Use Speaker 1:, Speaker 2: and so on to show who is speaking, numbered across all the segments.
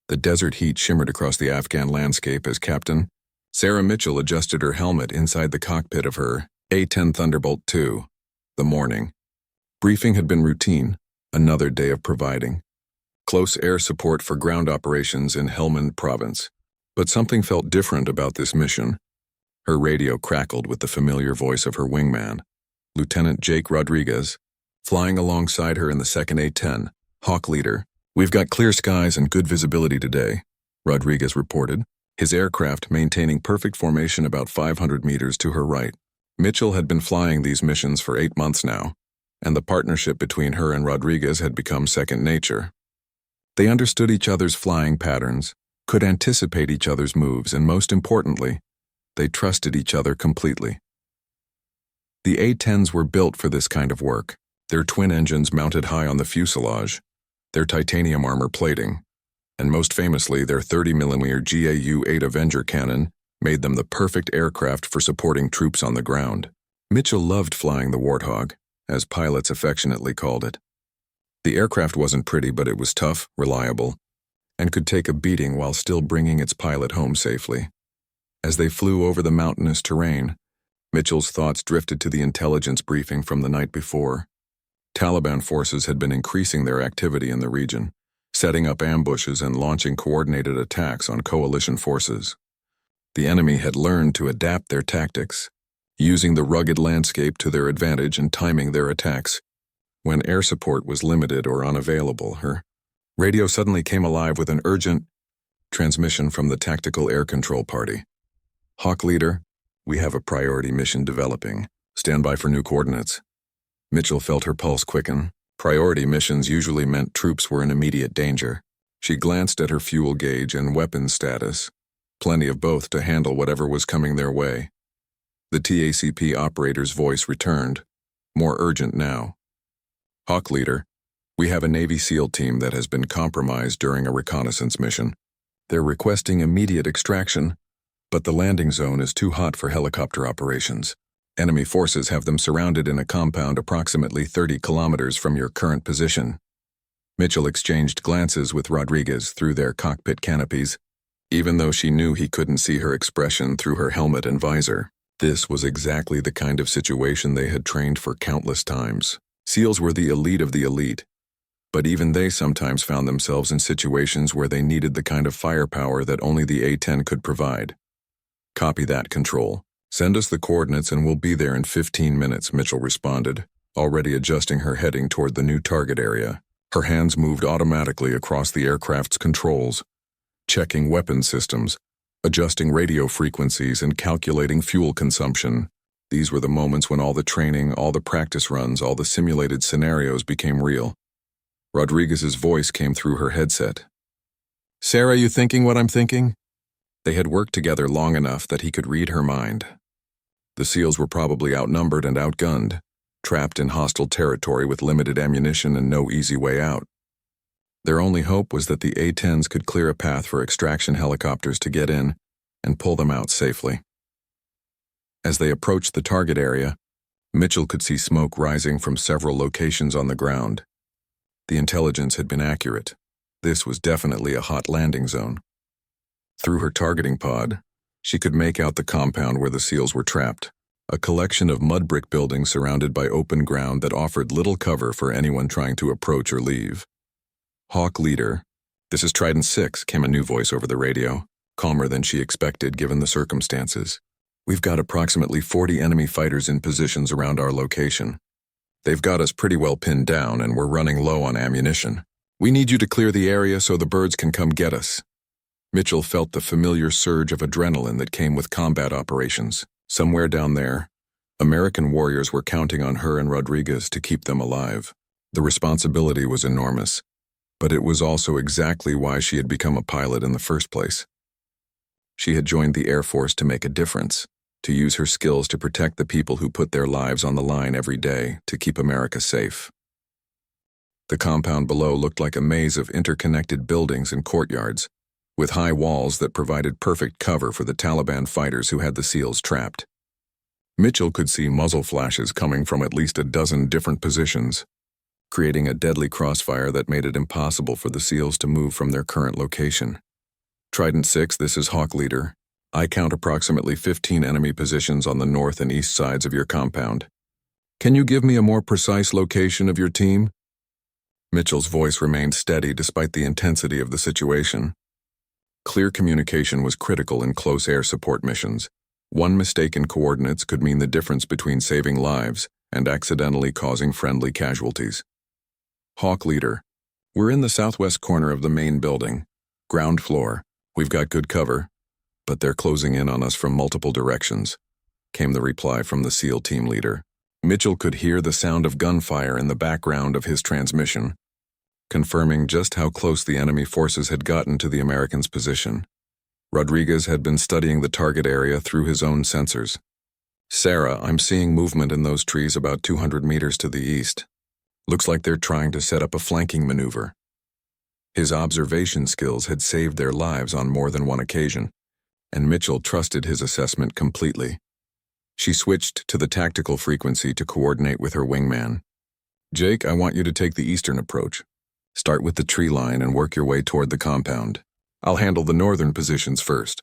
Speaker 1: The desert heat shimmered across the Afghan landscape as Captain Sarah Mitchell adjusted her helmet inside the cockpit of her A-10 Thunderbolt II. The morning briefing had been routine, another day of providing close air support for ground operations in Helmand Province. But something felt different about this mission. Her radio crackled with the familiar voice of her wingman, Lieutenant Jake Rodriguez, flying alongside her in the second A-10, Hawk Leader. "We've got clear skies and good visibility today," Rodriguez reported, his aircraft maintaining perfect formation about 500 meters to her right. Mitchell had been flying these missions for 8 months now, and the partnership between her and Rodriguez had become second nature. They understood each other's flying patterns, could anticipate each other's moves, and most importantly, they trusted each other completely. The A-10s were built for this kind of work, their twin engines mounted high on the fuselage, their titanium armor plating, and most famously their 30mm GAU-8 Avenger cannon made them the perfect aircraft for supporting troops on the ground. Mitchell loved flying the Warthog, as pilots affectionately called it. The aircraft wasn't pretty, but it was tough, reliable, and could take a beating while still bringing its pilot home safely. As they flew over the mountainous terrain, Mitchell's thoughts drifted to the intelligence briefing from the night before. Taliban forces had been increasing their activity in the region, setting up ambushes and launching coordinated attacks on coalition forces. The enemy had learned to adapt their tactics, using the rugged landscape to their advantage and timing their attacks. When air support was limited or unavailable, her radio suddenly came alive with an urgent transmission from the Tactical Air Control Party. "Hawk Leader, we have a priority mission developing. Stand by for new coordinates." Mitchell felt her pulse quicken. Priority missions usually meant troops were in immediate danger. She glanced at her fuel gauge and weapons status. Plenty of both to handle whatever was coming their way. The TACP operator's voice returned, more urgent now. "Hawk Leader, we have a Navy SEAL team that has been compromised during a reconnaissance mission. They're requesting immediate extraction, but the landing zone is too hot for helicopter operations. Enemy forces have them surrounded in a compound approximately 30 kilometers from your current position." Mitchell exchanged glances with Rodriguez through their cockpit canopies, even though she knew he couldn't see her expression through her helmet and visor. This was exactly the kind of situation they had trained for countless times. SEALs were the elite of the elite, but even they sometimes found themselves in situations where they needed the kind of firepower that only the A-10 could provide. "Copy that, Control. Send us the coordinates and we'll be there in 15 minutes, Mitchell responded, already adjusting her heading toward the new target area. Her hands moved automatically across the aircraft's controls, checking weapon systems, adjusting radio frequencies, and calculating fuel consumption. These were the moments when all the training, all the practice runs, all the simulated scenarios became real. Rodriguez's voice came through her headset. "Sarah, you thinking what I'm thinking?" They had worked together long enough that he could read her mind. The SEALs were probably outnumbered and outgunned, trapped in hostile territory with limited ammunition and no easy way out. Their only hope was that the A-10s could clear a path for extraction helicopters to get in and pull them out safely. As they approached the target area, Mitchell could see smoke rising from several locations on the ground. The intelligence had been accurate. This was definitely a hot landing zone. Through her targeting pod, she could make out the compound where the SEALs were trapped, a collection of mud brick buildings surrounded by open ground that offered little cover for anyone trying to approach or leave. "Hawk Leader, this is Trident 6, came a new voice over the radio, calmer than she expected given the circumstances. "We've got approximately 40 enemy fighters in positions around our location. They've got us pretty well pinned down and we're running low on ammunition. We need you to clear the area so the birds can come get us." Mitchell felt the familiar surge of adrenaline that came with combat operations. Somewhere down there, American warriors were counting on her and Rodriguez to keep them alive. The responsibility was enormous, but it was also exactly why she had become a pilot in the first place. She had joined the Air Force to make a difference, to use her skills to protect the people who put their lives on the line every day to keep America safe. The compound below looked like a maze of interconnected buildings and courtyards, with high walls that provided perfect cover for the Taliban fighters who had the SEALs trapped. Mitchell could see muzzle flashes coming from at least a dozen different positions. creating a deadly crossfire that made it impossible for the SEALs to move from their current location. Trident 6, this is Hawk Leader. I count approximately 15 enemy positions on the north and east sides of your compound. Can you give me a more precise location of your team? Mitchell's voice remained steady despite the intensity of the situation. Clear communication was critical in close air support missions. One mistake in coordinates could mean the difference between saving lives and accidentally causing friendly casualties. Hawk Leader, we're in the southwest corner of the main building. Ground floor. We've got good cover, but they're closing in on us from multiple directions, came the reply from the SEAL team leader. Mitchell could hear the sound of gunfire in the background of his transmission, confirming just how close the enemy forces had gotten to the Americans' position. Rodriguez had been studying the target area through his own sensors. Sarah, I'm seeing movement in those trees about 200 meters to the east. Looks like they're trying to set up a flanking maneuver. His observation skills had saved their lives on more than one occasion, and Mitchell trusted his assessment completely. She switched to the tactical frequency to coordinate with her wingman. Jake, I want you to take the eastern approach. Start with the tree line and work your way toward the compound. I'll handle the northern positions first,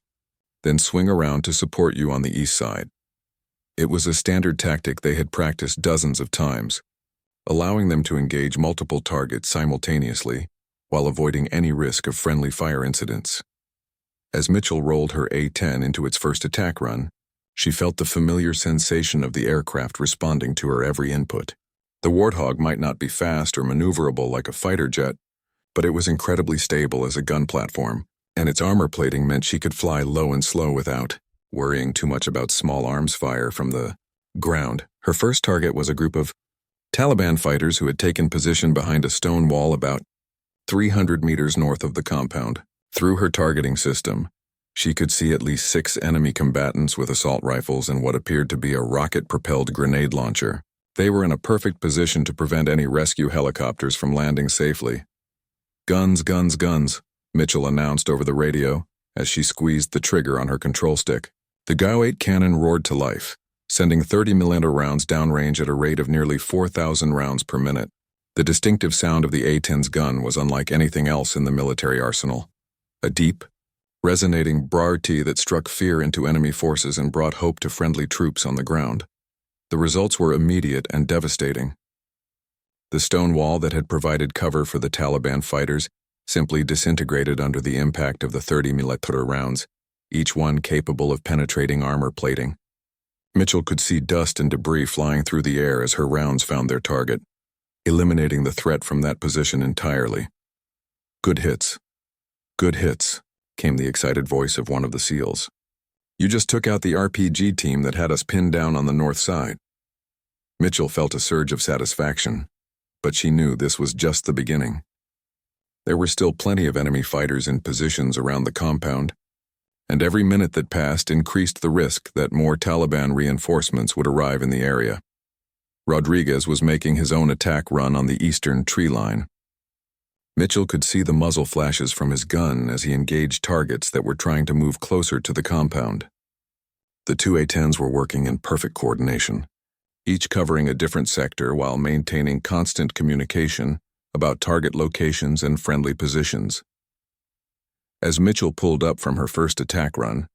Speaker 1: then swing around to support you on the east side. It was a standard tactic they had practiced dozens of times, allowing them to engage multiple targets simultaneously while avoiding any risk of friendly fire incidents. As Mitchell rolled her A-10 into its first attack run, she felt the familiar sensation of the aircraft responding to her every input. The Warthog might not be fast or maneuverable like a fighter jet, but it was incredibly stable as a gun platform, and its armor plating meant she could fly low and slow without worrying too much about small arms fire from the ground. Her first target was a group of Taliban fighters who had taken position behind a stone wall about 300 meters north of the compound. Through her targeting system, she could see at least 6 enemy combatants with assault rifles and what appeared to be a rocket-propelled grenade launcher. They were in a perfect position to prevent any rescue helicopters from landing safely. Guns, guns, guns, Mitchell announced over the radio as she squeezed the trigger on her control stick. The Gao-8 cannon roared to life, sending 30mm rounds downrange at a rate of nearly 4,000 rounds per minute. The distinctive sound of the A-10's gun was unlike anything else in the military arsenal. A deep, resonating brrrr that struck fear into enemy forces and brought hope to friendly troops on the ground. The results were immediate and devastating. The stone wall that had provided cover for the Taliban fighters simply disintegrated under the impact of the 30mm rounds, each one capable of penetrating armor plating. Mitchell could see dust and debris flying through the air as her rounds found their target, eliminating the threat from that position entirely. Good hits. Good hits, came the excited voice of one of the SEALs. You just took out the RPG team that had us pinned down on the north side. Mitchell felt a surge of satisfaction, but she knew this was just the beginning. There were still plenty of enemy fighters in positions around the compound, and every minute that passed increased the risk that more Taliban reinforcements would arrive in the area. Rodriguez was making his own attack run on the eastern tree line. Mitchell could see the muzzle flashes from his gun as he engaged targets that were trying to move closer to the compound. The two A-10s were working in perfect coordination, each covering a different sector while maintaining constant communication about target locations and friendly positions. As Mitchell pulled up from her first attack run,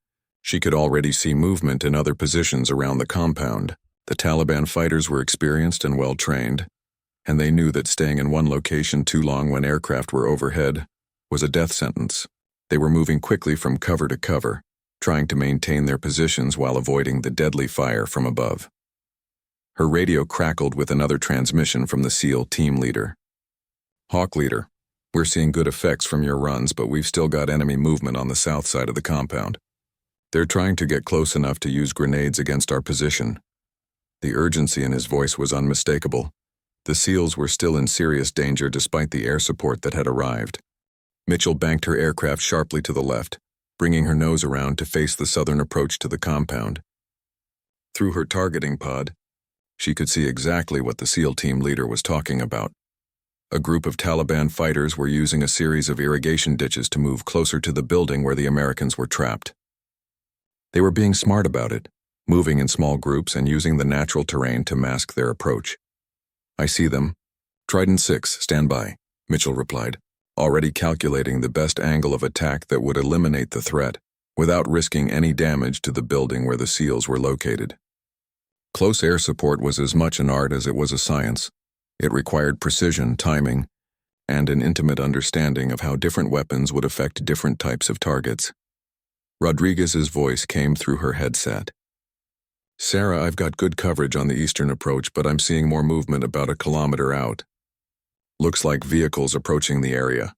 Speaker 1: she could already see movement in other positions around the compound. The Taliban fighters were experienced and well-trained, and they knew that staying in one location too long when aircraft were overhead was a death sentence. They were moving quickly from cover to cover, trying to maintain their positions while avoiding the deadly fire from above. Her radio crackled with another transmission from the SEAL team leader. Hawk Leader, we're seeing good effects from your runs, but we've still got enemy movement on the south side of the compound. They're trying to get close enough to use grenades against our position. The urgency in his voice was unmistakable. The SEALs were still in serious danger despite the air support that had arrived. Mitchell banked her aircraft sharply to the left, bringing her nose around to face the southern approach to the compound. Through her targeting pod, she could see exactly what the SEAL team leader was talking about. A group of Taliban fighters were using a series of irrigation ditches to move closer to the building where the Americans were trapped. They were being smart about it, moving in small groups and using the natural terrain to mask their approach. I see them, Trident 6, stand by, Mitchell replied, already calculating the best angle of attack that would eliminate the threat, without risking any damage to the building where the SEALs were located. Close air support was as much an art as it was a science. It required precision, timing, and an intimate understanding of how different weapons would affect different types of targets. Rodriguez's voice came through her headset. Sarah, I've got good coverage on the eastern approach, but I'm seeing more movement about a kilometer out. Looks like vehicles approaching the area.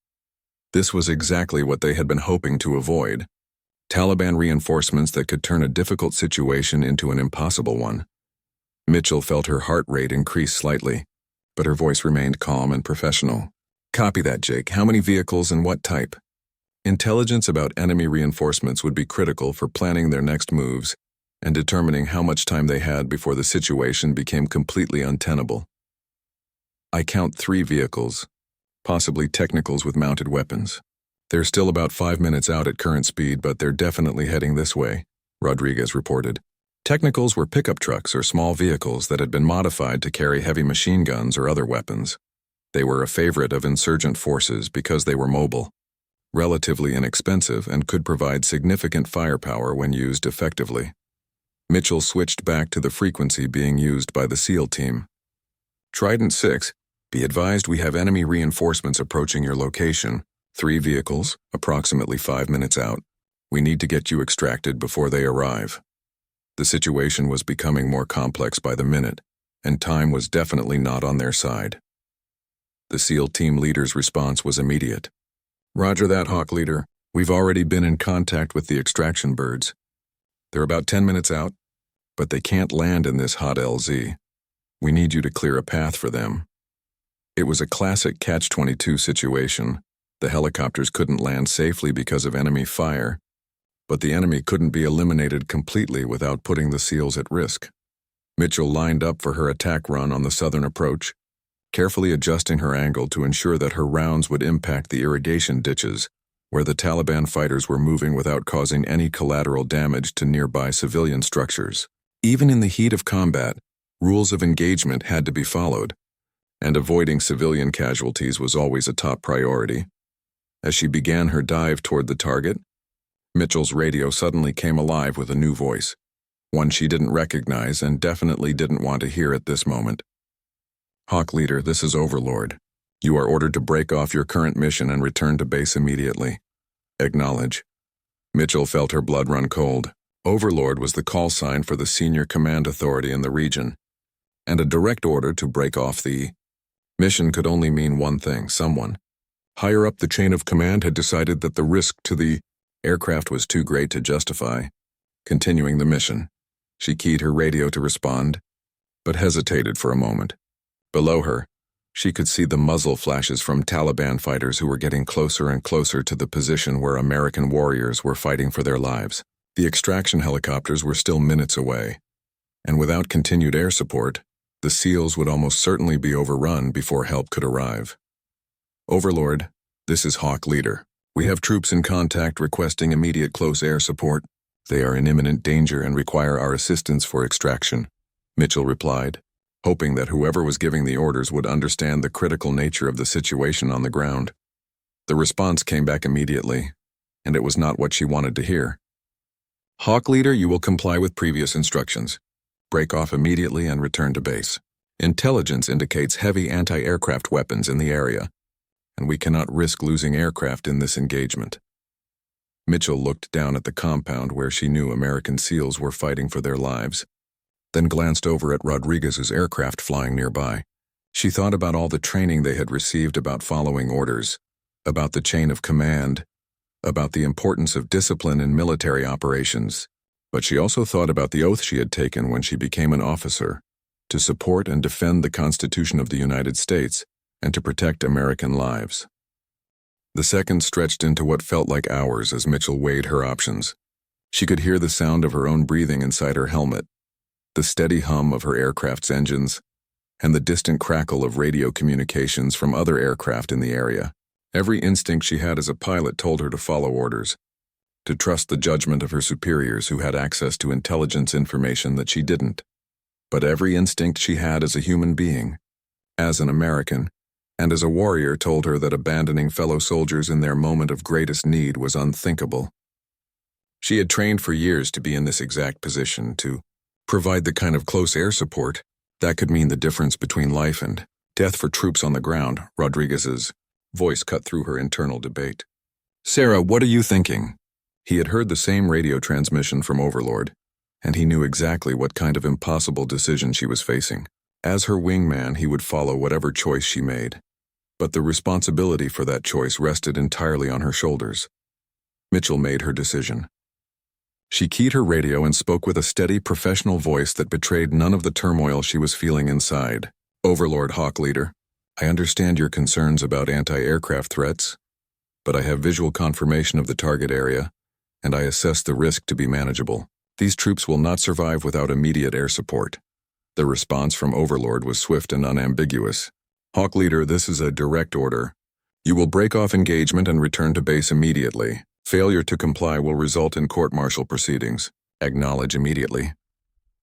Speaker 1: This was exactly what they had been hoping to avoid. Taliban reinforcements that could turn a difficult situation into an impossible one. Mitchell felt her heart rate increase slightly, but her voice remained calm and professional. Copy that, Jake. How many vehicles and what type? Intelligence about enemy reinforcements would be critical for planning their next moves and determining how much time they had before the situation became completely untenable. I count 3 vehicles, possibly technicals with mounted weapons. They're still about 5 minutes out at current speed, but they're definitely heading this way, Rodriguez reported. Technicals were pickup trucks or small vehicles that had been modified to carry heavy machine guns or other weapons. They were a favorite of insurgent forces because they were mobile, relatively inexpensive, and could provide significant firepower when used effectively. Mitchell switched back to the frequency being used by the SEAL team. Trident 6, be advised we have enemy reinforcements approaching your location. 3 vehicles, approximately 5 minutes out. We need to get you extracted before they arrive. The situation was becoming more complex by the minute, and time was definitely not on their side. The SEAL team leader's response was immediate. Roger that, Hawk Leader. We've already been in contact with the extraction birds. They're about 10 minutes out, but they can't land in this hot LZ. We need you to clear a path for them. It was a classic Catch-22 situation. The helicopters couldn't land safely because of enemy fire, but the enemy couldn't be eliminated completely without putting the SEALs at risk. Mitchell lined up for her attack run on the southern approach, carefully adjusting her angle to ensure that her rounds would impact the irrigation ditches, where the Taliban fighters were moving without causing any collateral damage to nearby civilian structures. Even in the heat of combat, rules of engagement had to be followed, and avoiding civilian casualties was always a top priority. As she began her dive toward the target, Mitchell's radio suddenly came alive with a new voice, one she didn't recognize and definitely didn't want to hear at this moment. Hawk Leader, this is Overlord. You are ordered to break off your current mission and return to base immediately. Acknowledge. Mitchell felt her blood run cold. Overlord was the call sign for the senior command authority in the region, and a direct order to break off the mission could only mean one thing: someone higher up the chain of command had decided that the risk to the aircraft was too great to justify continuing the mission. She keyed her radio to respond, but hesitated for a moment. Below her, she could see the muzzle flashes from Taliban fighters who were getting closer and closer to the position where American warriors were fighting for their lives. The extraction helicopters were still minutes away, and without continued air support, the SEALs would almost certainly be overrun before help could arrive. Overlord, this is Hawk Leader. We have troops in contact requesting immediate close air support. They are in imminent danger and require our assistance for extraction, Mitchell replied, hoping that whoever was giving the orders would understand the critical nature of the situation on the ground. The response came back immediately, and it was not what she wanted to hear. Hawk Leader, you will comply with previous instructions. Break off immediately and return to base. Intelligence indicates heavy anti-aircraft weapons in the area, and we cannot risk losing aircraft in this engagement. Mitchell looked down at the compound where she knew American SEALs were fighting for their lives, then glanced over at Rodriguez's aircraft flying nearby. She thought about all the training they had received about following orders, about the chain of command, about the importance of discipline in military operations, but she also thought about the oath she had taken when she became an officer, to support and defend the Constitution of the United States and to protect American lives. The seconds stretched into what felt like hours as Mitchell weighed her options. She could hear the sound of her own breathing inside her helmet, the steady hum of her aircraft's engines, and the distant crackle of radio communications from other aircraft in the area. Every instinct she had as a pilot told her to follow orders, to trust the judgment of her superiors who had access to intelligence information that she didn't. But every instinct she had as a human being, as an American, and as a warrior told her that abandoning fellow soldiers in their moment of greatest need was unthinkable. She had trained for years to be in this exact position, to provide the kind of close air support that could mean the difference between life and death for troops on the ground. Rodriguez's voice cut through her internal debate. "Sarah, what are you thinking?" He had heard the same radio transmission from Overlord, and he knew exactly what kind of impossible decision she was facing. As her wingman, he would follow whatever choice she made. But the responsibility for that choice rested entirely on her shoulders. Mitchell made her decision. She keyed her radio and spoke with a steady, professional voice that betrayed none of the turmoil she was feeling inside. "Overlord Hawk Leader, I understand your concerns about anti-aircraft threats, but I have visual confirmation of the target area, and I assess the risk to be manageable. These troops will not survive without immediate air support." The response from Overlord was swift and unambiguous. "Hawk Leader, this is a direct order. You will break off engagement and return to base immediately. Failure to comply will result in court-martial proceedings. Acknowledge immediately."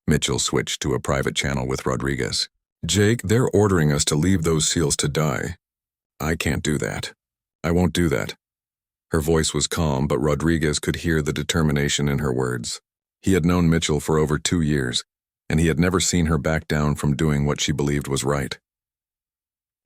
Speaker 1: Mitchell switched to a private channel with Rodriguez. "Jake, they're ordering us to leave those SEALs to die. I can't do that. I won't do that." Her voice was calm, but Rodriguez could hear the determination in her words. He had known Mitchell for over 2 years, and he had never seen her back down from doing what she believed was right.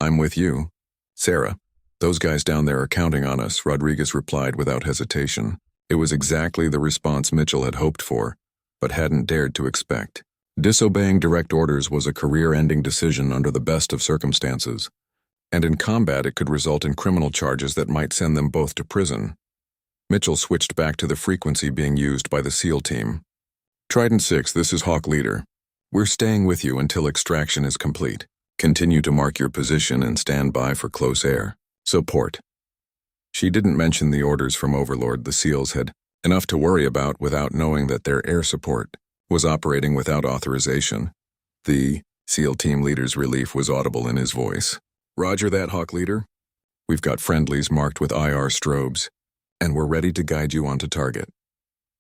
Speaker 1: "I'm with you, Sarah. Those guys down there are counting on us," Rodriguez replied without hesitation. It was exactly the response Mitchell had hoped for, but hadn't dared to expect. Disobeying direct orders was a career-ending decision under the best of circumstances, and in combat it could result in criminal charges that might send them both to prison. Mitchell switched back to the frequency being used by the SEAL team. "Trident 6, this is Hawk Leader. We're staying with you until extraction is complete. Continue to mark your position and stand by for close air support." She didn't mention the orders from Overlord. The SEALs had enough to worry about without knowing that their air support was operating without authorization. The SEAL team leader's relief was audible in his voice. "Roger that, Hawk Leader. We've got friendlies marked with IR strobes, and we're ready to guide you onto target."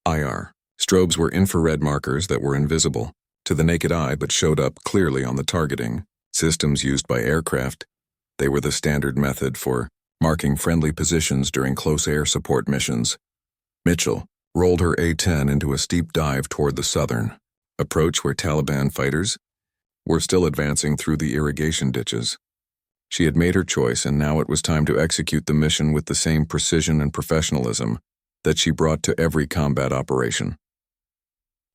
Speaker 1: IR strobes were infrared markers that were invisible to the naked eye but showed up clearly on the targeting systems used by aircraft. They were the standard method for marking friendly positions during close air support missions. Mitchell rolled her A-10 into a steep dive toward the southern approach where Taliban fighters were still advancing through the irrigation ditches. She had made her choice, and now it was time to execute the mission with the same precision and professionalism that she brought to every combat operation.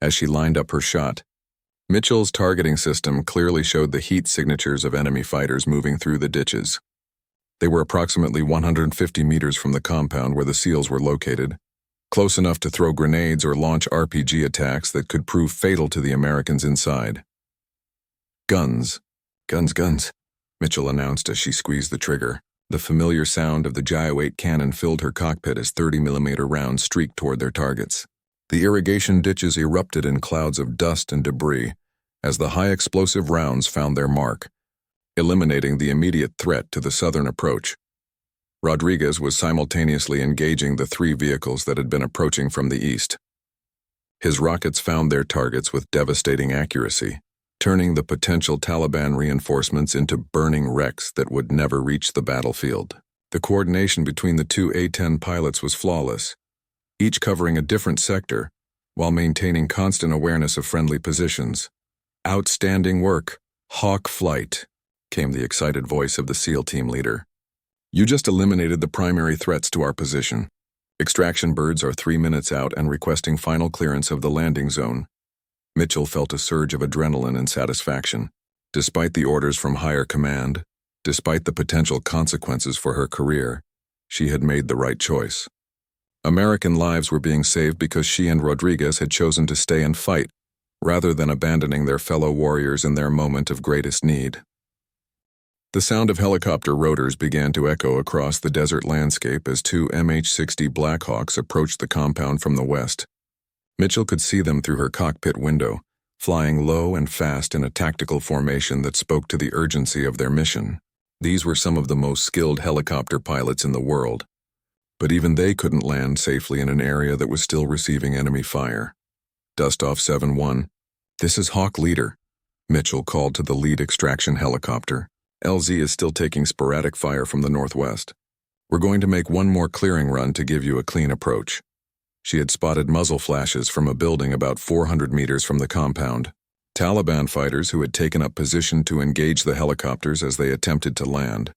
Speaker 1: As she lined up her shot, Mitchell's targeting system clearly showed the heat signatures of enemy fighters moving through the ditches. They were approximately 150 meters from the compound where the SEALs were located, close enough to throw grenades or launch RPG attacks that could prove fatal to the Americans inside. "Guns, guns, guns," Mitchell announced as she squeezed the trigger. The familiar sound of the Gio-8 cannon filled her cockpit as 30mm rounds streaked toward their targets. The irrigation ditches erupted in clouds of dust and debris as the high-explosive rounds found their mark, eliminating the immediate threat to the southern approach. Rodriguez was simultaneously engaging the 3 vehicles that had been approaching from the east. His rockets found their targets with devastating accuracy, turning the potential Taliban reinforcements into burning wrecks that would never reach the battlefield. The coordination between the 2 A-10 pilots was flawless, each covering a different sector, while maintaining constant awareness of friendly positions. "Outstanding work, Hawk Flight," came the excited voice of the SEAL team leader. "You just eliminated the primary threats to our position. Extraction birds are 3 minutes out and requesting final clearance of the landing zone." Mitchell felt a surge of adrenaline and satisfaction. Despite the orders from higher command, despite the potential consequences for her career, she had made the right choice. American lives were being saved because she and Rodriguez had chosen to stay and fight, rather than abandoning their fellow warriors in their moment of greatest need. The sound of helicopter rotors began to echo across the desert landscape as 2 MH-60 Blackhawks approached the compound from the west. Mitchell could see them through her cockpit window, flying low and fast in a tactical formation that spoke to the urgency of their mission. These were some of the most skilled helicopter pilots in the world, but even they couldn't land safely in an area that was still receiving enemy fire. "Dustoff 7-1, this is Hawk Leader," Mitchell called to the lead extraction helicopter. LZ is still taking sporadic fire from the northwest. We're going to make one more clearing run to give you a clean approach. She had spotted muzzle flashes from a building about 400 meters from the compound. Taliban fighters who had taken up position to engage the helicopters as they attempted to land.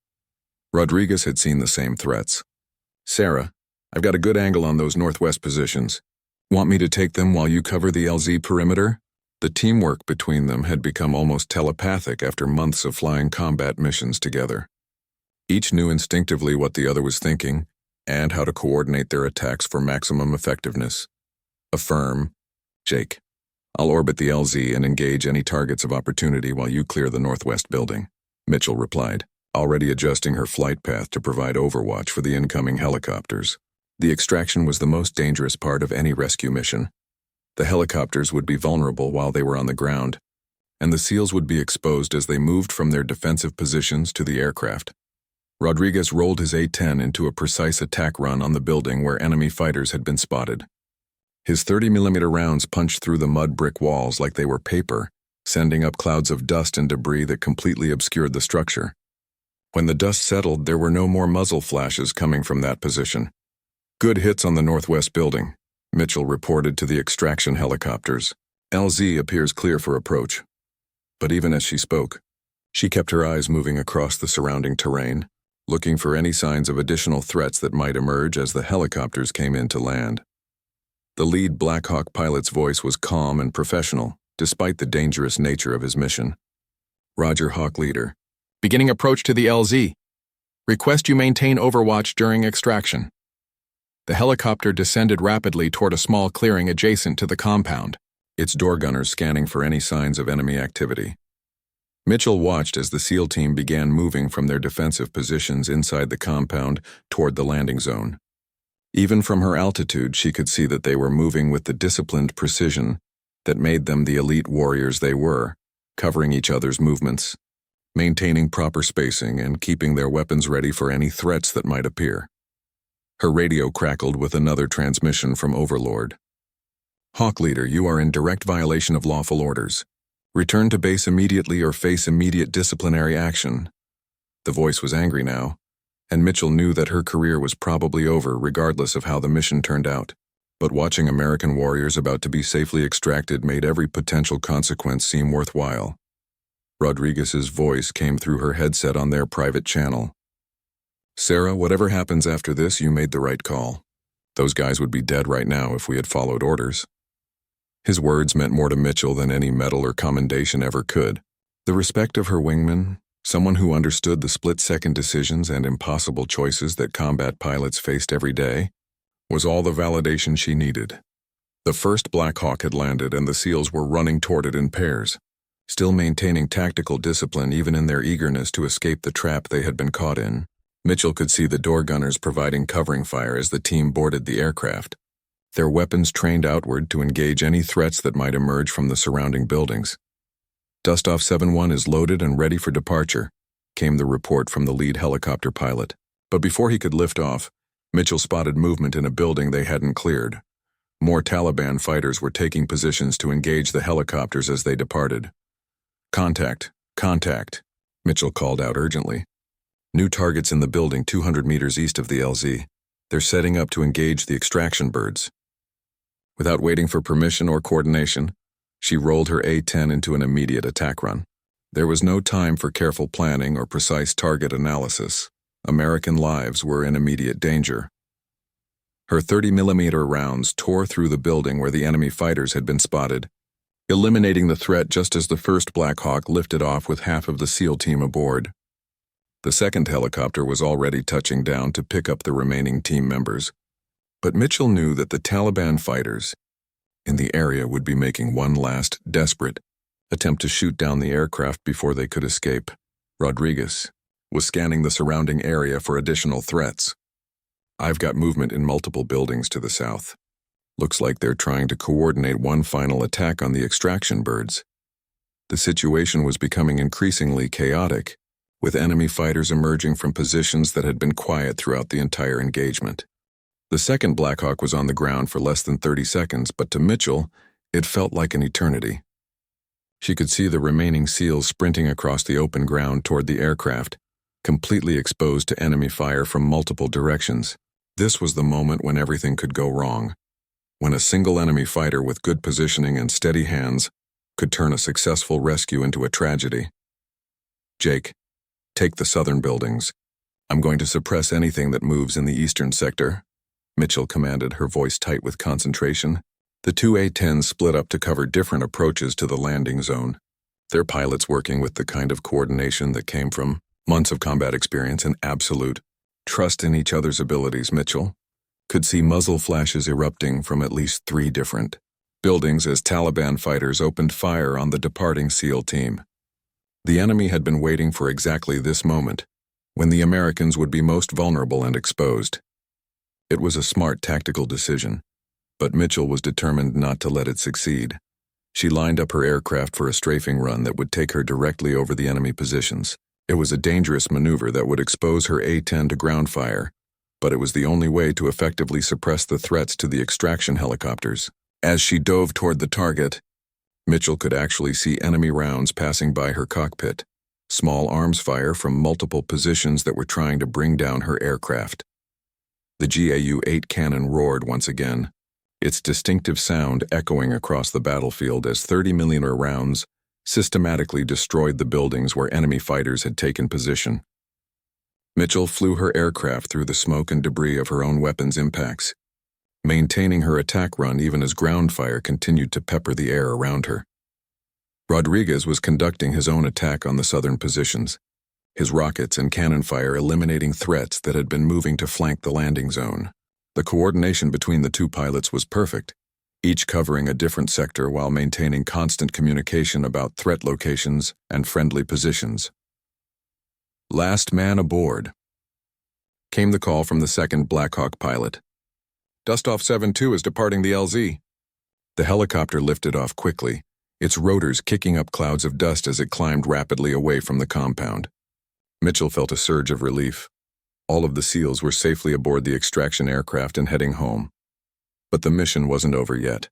Speaker 1: Rodriguez had seen the same threats. Sarah, I've got a good angle on those northwest positions. Want me to take them while you cover the LZ perimeter? The teamwork between them had become almost telepathic after months of flying combat missions together. Each knew instinctively what the other was thinking and how to coordinate their attacks for maximum effectiveness. Affirm, Jake. I'll orbit the LZ and engage any targets of opportunity while you clear the northwest building, Mitchell replied, already adjusting her flight path to provide overwatch for the incoming helicopters. The extraction was the most dangerous part of any rescue mission. The helicopters would be vulnerable while they were on the ground, and the SEALs would be exposed as they moved from their defensive positions to the aircraft. Rodriguez rolled his A-10 into a precise attack run on the building where enemy fighters had been spotted. His 30mm rounds punched through the mud brick walls like they were paper, sending up clouds of dust and debris that completely obscured the structure. When the dust settled, there were no more muzzle flashes coming from that position. Good hits on the northwest building, Mitchell reported to the extraction helicopters. LZ appears clear for approach. But even as she spoke, she kept her eyes moving across the surrounding terrain, looking for any signs of additional threats that might emerge as the helicopters came in to land. The lead Black Hawk pilot's voice was calm and professional, despite the dangerous nature of his mission. Roger, Hawk Leader. Beginning approach to the LZ. Request you maintain overwatch during extraction. The helicopter descended rapidly toward a small clearing adjacent to the compound, its door gunners scanning for any signs of enemy activity. Mitchell watched as the SEAL team began moving from their defensive positions inside the compound toward the landing zone. Even from her altitude, she could see that they were moving with the disciplined precision that made them the elite warriors they were, covering each other's movements, maintaining proper spacing, and keeping their weapons ready for any threats that might appear. Her radio crackled with another transmission from Overlord. Hawk Leader, you are in direct violation of lawful orders. Return to base immediately or face immediate disciplinary action. The voice was angry now, and Mitchell knew that her career was probably over regardless of how the mission turned out. But watching American warriors about to be safely extracted made every potential consequence seem worthwhile. Rodriguez's voice came through her headset on their private channel. Sarah, whatever happens after this, you made the right call. Those guys would be dead right now if we had followed orders. His words meant more to Mitchell than any medal or commendation ever could. The respect of her wingman, someone who understood the split-second decisions and impossible choices that combat pilots faced every day, was all the validation she needed. The first Black Hawk had landed and the SEALs were running toward it in pairs, still maintaining tactical discipline even in their eagerness to escape the trap they had been caught in. Mitchell could see the door gunners providing covering fire as the team boarded the aircraft, their weapons trained outward to engage any threats that might emerge from the surrounding buildings. Dustoff 7-1 is loaded and ready for departure, came the report from the lead helicopter pilot. But before he could lift off, Mitchell spotted movement in a building they hadn't cleared. More Taliban fighters were taking positions to engage the helicopters as they departed. Contact, contact, Mitchell called out urgently. New targets in the building 200 meters east of the LZ. They're setting up to engage the extraction birds. Without waiting for permission or coordination, she rolled her A-10 into an immediate attack run. There was no time for careful planning or precise target analysis. American lives were in immediate danger. Her 30mm rounds tore through the building where the enemy fighters had been spotted, eliminating the threat just as the first Black Hawk lifted off with half of the SEAL team aboard. The second helicopter was already touching down to pick up the remaining team members. But Mitchell knew that the Taliban fighters in the area would be making one last, desperate attempt to shoot down the aircraft before they could escape. Rodriguez was scanning the surrounding area for additional threats. I've got movement in multiple buildings to the south. Looks like they're trying to coordinate one final attack on the extraction birds. The situation was becoming increasingly chaotic, with enemy fighters emerging from positions that had been quiet throughout the entire engagement. The second Black Hawk was on the ground for less than 30 seconds, but to Mitchell, it felt like an eternity. She could see the remaining SEALs sprinting across the open ground toward the aircraft, completely exposed to enemy fire from multiple directions. This was the moment when everything could go wrong, when a single enemy fighter with good positioning and steady hands could turn a successful rescue into a tragedy. "Jake, take the southern buildings. I'm going to suppress anything that moves in the eastern sector," Mitchell commanded, her voice tight with concentration. The two A-10s split up to cover different approaches to the landing zone, their pilots working with the kind of coordination that came from months of combat experience and absolute trust in each other's abilities. Mitchell could see muzzle flashes erupting from at least 3 different buildings as Taliban fighters opened fire on the departing SEAL team. The enemy had been waiting for exactly this moment, when the Americans would be most vulnerable and exposed. It was a smart tactical decision, but Mitchell was determined not to let it succeed. She lined up her aircraft for a strafing run that would take her directly over the enemy positions. It was a dangerous maneuver that would expose her A-10 to ground fire, but it was the only way to effectively suppress the threats to the extraction helicopters. As she dove toward the target, Mitchell could actually see enemy rounds passing by her cockpit, small arms fire from multiple positions that were trying to bring down her aircraft. The GAU-8 cannon roared once again, its distinctive sound echoing across the battlefield as 30mm rounds systematically destroyed the buildings where enemy fighters had taken position. Mitchell flew her aircraft through the smoke and debris of her own weapons' impacts, maintaining her attack run even as ground fire continued to pepper the air around her. Rodriguez was conducting his own attack on the southern positions, his rockets and cannon fire eliminating threats that had been moving to flank the landing zone. The coordination between the two pilots was perfect, each covering a different sector while maintaining constant communication about threat locations and friendly positions. "Last man aboard," came the call from the second Black Hawk pilot. "Dustoff 7-2 is departing the LZ." The helicopter lifted off quickly, its rotors kicking up clouds of dust as it climbed rapidly away from the compound. Mitchell felt a surge of relief. All of the SEALs were safely aboard the extraction aircraft and heading home. But the mission wasn't over yet.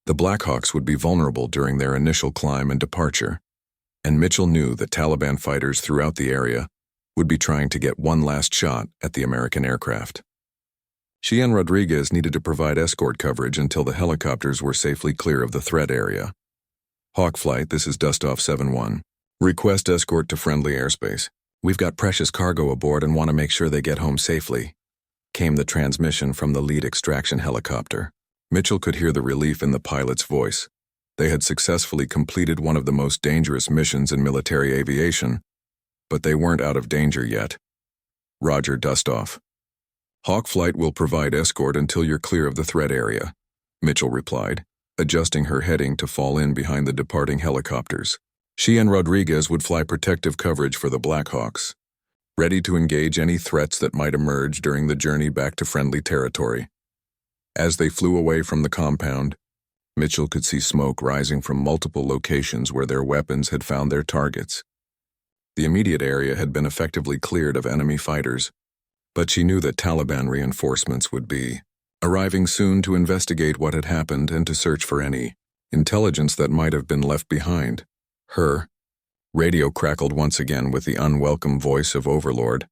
Speaker 1: The Blackhawks would be vulnerable during their initial climb and departure, and Mitchell knew that Taliban fighters throughout the area would be trying to get one last shot at the American aircraft. She and Rodriguez needed to provide escort coverage until the helicopters were safely clear of the threat area. "Hawk Flight, this is Dustoff 7-1. Request escort to friendly airspace. We've got precious cargo aboard and want to make sure they get home safely," came the transmission from the lead extraction helicopter. Mitchell could hear the relief in the pilot's voice. They had successfully completed one of the most dangerous missions in military aviation, but they weren't out of danger yet. "Roger, Dustoff. Hawk Flight will provide escort until you're clear of the threat area," Mitchell replied, adjusting her heading to fall in behind the departing helicopters. She and Rodriguez would fly protective coverage for the Blackhawks, ready to engage any threats that might emerge during the journey back to friendly territory. As they flew away from the compound, Mitchell could see smoke rising from multiple locations where their weapons had found their targets. The immediate area had been effectively cleared of enemy fighters, but she knew that Taliban reinforcements would be arriving soon to investigate what had happened and to search for any intelligence that might have been left behind. Her radio crackled once again with the unwelcome voice of Overlord.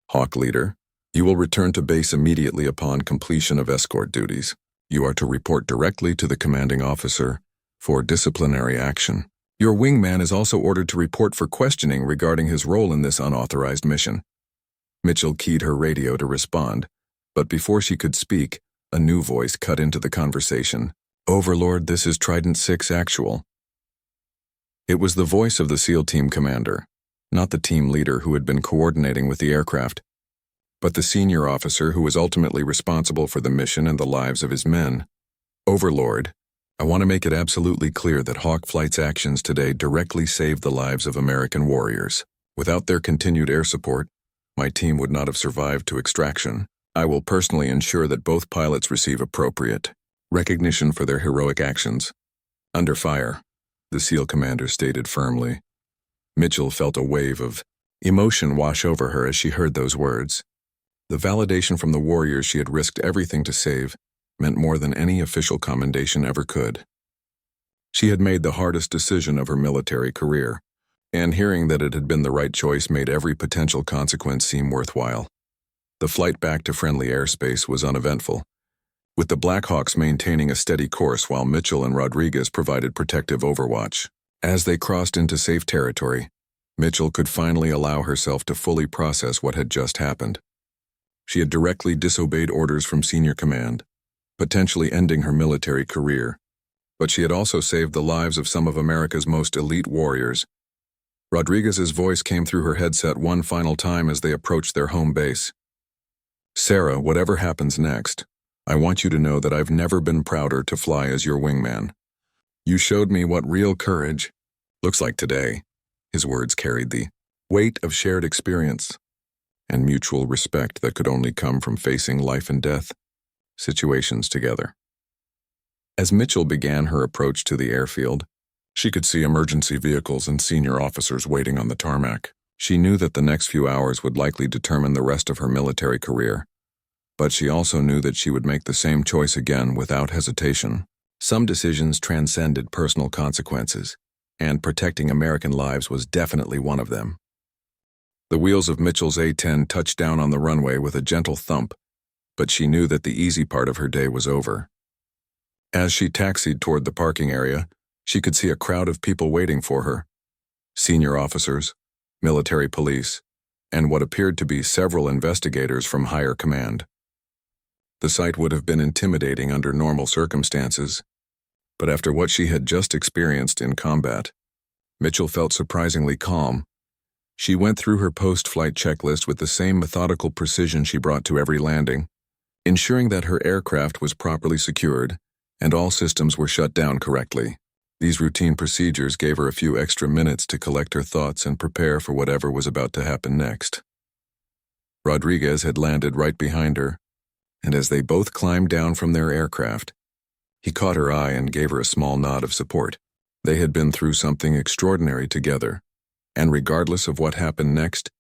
Speaker 1: "Hawk Leader, you will return to base immediately upon completion of escort duties. You are to report directly to the commanding officer for disciplinary action. Your wingman is also ordered to report for questioning regarding his role in this unauthorized mission." Mitchell keyed her radio to respond, but before she could speak, a new voice cut into the conversation. "Overlord, this is Trident 6 Actual." It was the voice of the SEAL team commander, not the team leader who had been coordinating with the aircraft, but the senior officer who was ultimately responsible for the mission and the lives of his men. "Overlord, I want to make it absolutely clear that Hawk Flight's actions today directly saved the lives of American warriors. Without their continued air support, my team would not have survived to extraction. I will personally ensure that both pilots receive appropriate recognition for their heroic actions." "Under fire," the SEAL commander stated firmly. Mitchell felt a wave of emotion wash over her as she heard those words. The validation from the warriors she had risked everything to save meant more than any official commendation ever could. She had made the hardest decision of her military career, and hearing that it had been the right choice made every potential consequence seem worthwhile. The flight back to friendly airspace was uneventful, with the Blackhawks maintaining a steady course while Mitchell and Rodriguez provided protective overwatch. As they crossed into safe territory, Mitchell could finally allow herself to fully process what had just happened. She had directly disobeyed orders from senior command, potentially ending her military career, but she had also saved the lives of some of America's most elite warriors. Rodriguez's voice came through her headset one final time as they approached their home base. "Sarah, whatever happens next, I want you to know that I've never been prouder to fly as your wingman. You showed me what real courage looks like today." His words carried the weight of shared experience and mutual respect that could only come from facing life and death situations together. As Mitchell began her approach to the airfield, she could see emergency vehicles and senior officers waiting on the tarmac. She knew that the next few hours would likely determine the rest of her military career, but she also knew that she would make the same choice again without hesitation. Some decisions transcended personal consequences, and protecting American lives was definitely one of them. The wheels of Mitchell's A-10 touched down on the runway with a gentle thump, but she knew that the easy part of her day was over. As she taxied toward the parking area, she could see a crowd of people waiting for her: senior officers, military police, and what appeared to be several investigators from higher command. The sight would have been intimidating under normal circumstances, but after what she had just experienced in combat, Mitchell felt surprisingly calm. She went through her post-flight checklist with the same methodical precision she brought to every landing, ensuring that her aircraft was properly secured and all systems were shut down correctly. These routine procedures gave her a few extra minutes to collect her thoughts and prepare for whatever was about to happen next. Rodriguez had landed right behind her, and as they both climbed down from their aircraft, he caught her eye and gave her a small nod of support. They had been through something extraordinary together, and regardless of what happened next,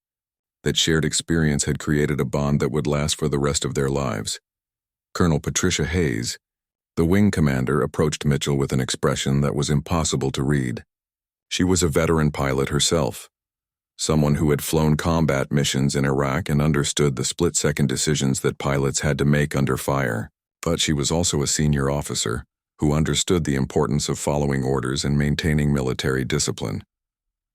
Speaker 1: that shared experience had created a bond that would last for the rest of their lives. Colonel Patricia Hayes, the wing commander, approached Mitchell with an expression that was impossible to read. She was a veteran pilot herself, someone who had flown combat missions in Iraq and understood the split-second decisions that pilots had to make under fire. But she was also a senior officer who understood the importance of following orders and maintaining military discipline.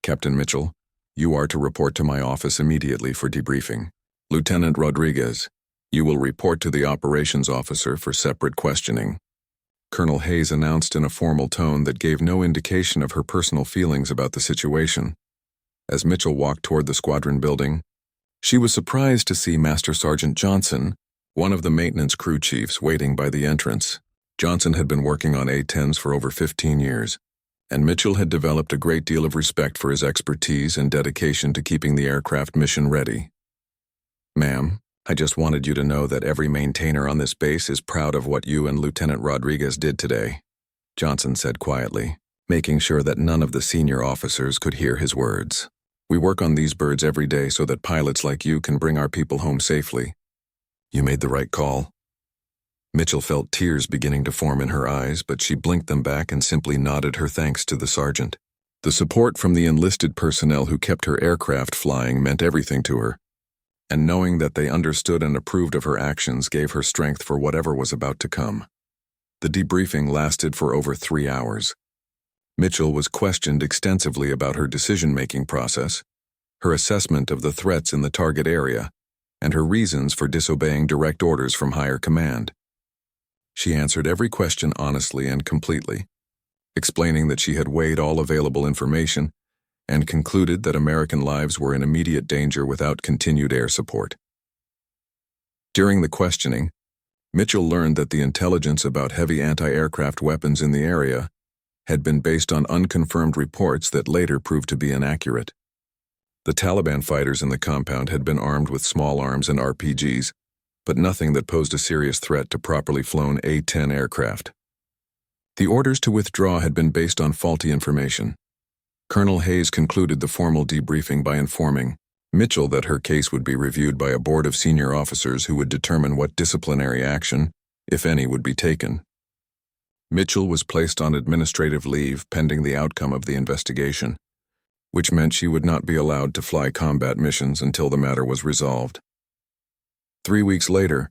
Speaker 1: "Captain Mitchell, you are to report to my office immediately for debriefing. Lieutenant Rodriguez, you will report to the operations officer for separate questioning." Colonel Hayes announced in a formal tone that gave no indication of her personal feelings about the situation. As Mitchell walked toward the squadron building, she was surprised to see Master Sergeant Johnson, one of the maintenance crew chiefs, waiting by the entrance. Johnson had been working on A-10s for over 15 years, and Mitchell had developed a great deal of respect for his expertise and dedication to keeping the aircraft mission ready. "Ma'am, I just wanted you to know that every maintainer on this base is proud of what you and Lieutenant Rodriguez did today," Johnson said quietly, making sure that none of the senior officers could hear his words. "We work on these birds every day so that pilots like you can bring our people home safely. You made the right call." Mitchell felt tears beginning to form in her eyes, but she blinked them back and simply nodded her thanks to the sergeant. The support from the enlisted personnel who kept her aircraft flying meant everything to her, and knowing that they understood and approved of her actions gave her strength for whatever was about to come. The debriefing lasted for over 3 hours. Mitchell was questioned extensively about her decision-making process, her assessment of the threats in the target area, and her reasons for disobeying direct orders from higher command. She answered every question honestly and completely, explaining that she had weighed all available information and concluded that American lives were in immediate danger without continued air support. During the questioning, Mitchell learned that the intelligence about heavy anti-aircraft weapons in the area had been based on unconfirmed reports that later proved to be inaccurate. The Taliban fighters in the compound had been armed with small arms and RPGs, but nothing that posed a serious threat to properly flown A-10 aircraft. The orders to withdraw had been based on faulty information. Colonel Hayes concluded the formal debriefing by informing Mitchell that her case would be reviewed by a board of senior officers who would determine what disciplinary action, if any, would be taken. Mitchell was placed on administrative leave pending the outcome of the investigation, which meant she would not be allowed to fly combat missions until the matter was resolved. 3 weeks later,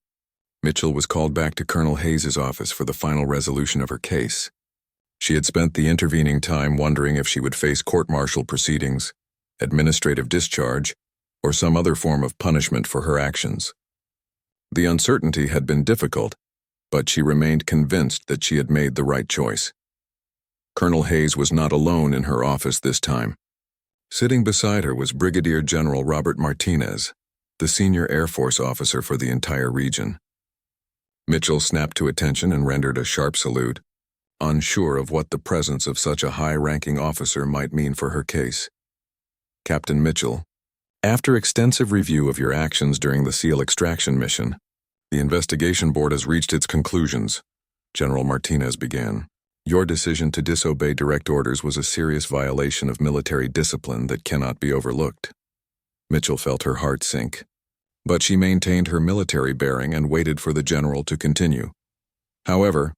Speaker 1: Mitchell was called back to Colonel Hayes's office for the final resolution of her case. She had spent the intervening time wondering if she would face court-martial proceedings, administrative discharge, or some other form of punishment for her actions. The uncertainty had been difficult, but she remained convinced that she had made the right choice. Colonel Hayes was not alone in her office this time. Sitting beside her was Brigadier General Robert Martinez, the senior Air Force officer for the entire region. Mitchell snapped to attention and rendered a sharp salute, unsure of what the presence of such a high-ranking officer might mean for her case. Captain Mitchell, after extensive review of your actions during the SEAL extraction mission, the investigation board has reached its conclusions, General Martinez began. Your decision to disobey direct orders was a serious violation of military discipline that cannot be overlooked. Mitchell felt her heart sink, but she maintained her military bearing and waited for the general to continue. However,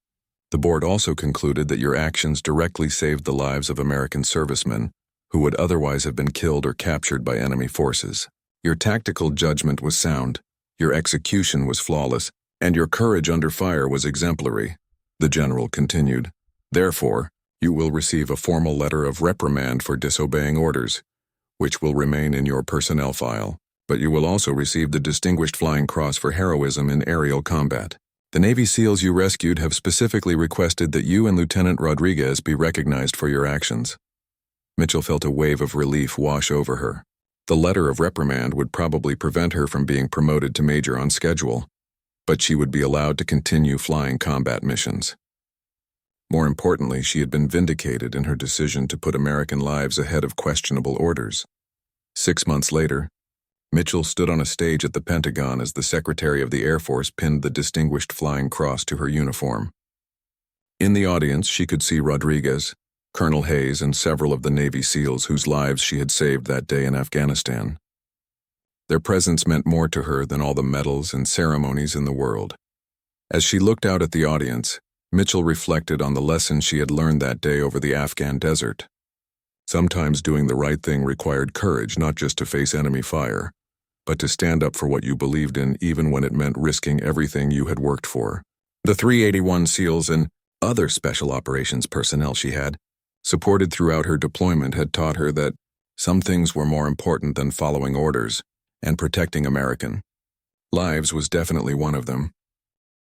Speaker 1: the board also concluded that your actions directly saved the lives of American servicemen who would otherwise have been killed or captured by enemy forces. Your tactical judgment was sound, your execution was flawless, and your courage under fire was exemplary, the general continued. Therefore, you will receive a formal letter of reprimand for disobeying orders, which will remain in your personnel file, but you will also receive the Distinguished Flying Cross for heroism in aerial combat. The Navy SEALs you rescued have specifically requested that you and Lieutenant Rodriguez be recognized for your actions. Mitchell felt a wave of relief wash over her. The letter of reprimand would probably prevent her from being promoted to major on schedule, but she would be allowed to continue flying combat missions. More importantly, she had been vindicated in her decision to put American lives ahead of questionable orders. 6 months later, Mitchell stood on a stage at the Pentagon as the Secretary of the Air Force pinned the Distinguished Flying Cross to her uniform. In the audience, she could see Rodriguez, Colonel Hayes, and several of the Navy SEALs whose lives she had saved that day in Afghanistan. Their presence meant more to her than all the medals and ceremonies in the world. As she looked out at the audience, Mitchell reflected on the lesson she had learned that day over the Afghan desert. Sometimes doing the right thing required courage not just to face enemy fire, but to stand up for what you believed in even when it meant risking everything you had worked for. The 381 SEALs and other special operations personnel she had supported throughout her deployment had taught her that some things were more important than following orders, and protecting American lives was definitely one of them.